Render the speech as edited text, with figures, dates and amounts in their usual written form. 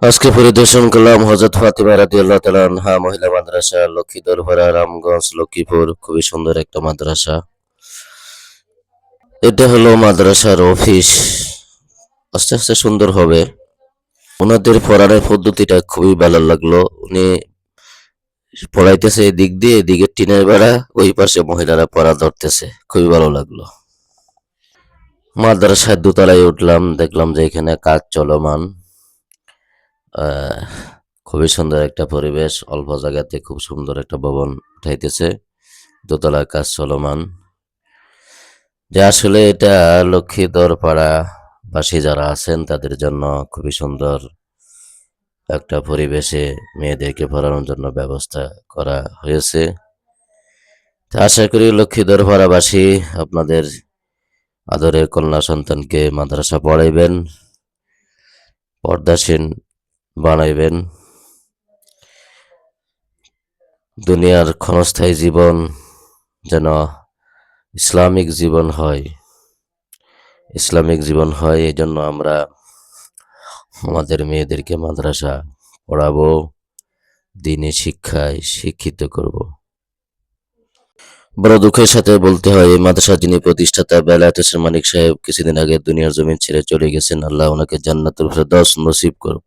আজকে পরিদর্শন করলাম হযরত ফাতিমা রাদিয়াল্লাহু তাআলা আনহা মহিলা মাদ্রাসা, লক্ষ্মীদরপাড়া, রামগঞ্জ, লক্ষ্মীপুর। খুবই সুন্দর একটা মাদ্রাসা। এটা হলো মাদ্রাসার অফিস। আস্তে আস্তে সুন্দর হবে। ওনাদের পড়ানোর পদ্ধতিটা খুবই ভালো লাগলো। উনি পড়াইতেছে এদিক দিয়ে, এদিকে টিনের বেড়া, ওই পাশে মহিলারা পড়া ধরতেছে। খুবই ভালো লাগলো। মাদ্রাসার দোতলায় উঠলাম, দেখলাম যে এখানে কাজ চলমান। আহ খুবই সুন্দর একটা পরিবেশ, অল্প জায়গাতে খুব সুন্দর একটা ভবন উঠাইতেছে, দোতলার কাজ চলমান। যে আসলে এটা লক্ষ্মীদর পাড়া বাসী যারা আছেন তাদের জন্য খুবই সুন্দর একটা পরিবেশে মেয়েদেরকে পড়ানোর জন্য ব্যবস্থা করা হয়েছে। তা আশা করি লক্ষ্মীদর পাড়াবাসী আপনাদের আদরের কন্যা সন্তানকে মাদ্রাসা পড়াইবেন, পর্দাসীন বানাইবেন। দুনিয়ার ক্ষণস্থায়ী জীবন যেন ইসলামিক জীবন হয়, এই জন্য আমরা আমাদের মেয়েদেরকে মাদ্রাসা পড়াবো, দিনী শিক্ষায় শিক্ষিত করব। বড় দুঃখের সাথে বলতে হয়, এই মাদ্রাসার যিনি প্রতিষ্ঠাতা বেলায়েত হোসেন মানিক সাহেব কিছুদিন আগে দুনিয়ার জমিন ছেড়ে চলে গেছেন। আল্লাহ ওনাকে জান্নাতুল ফেরদৌস নসিব করুক।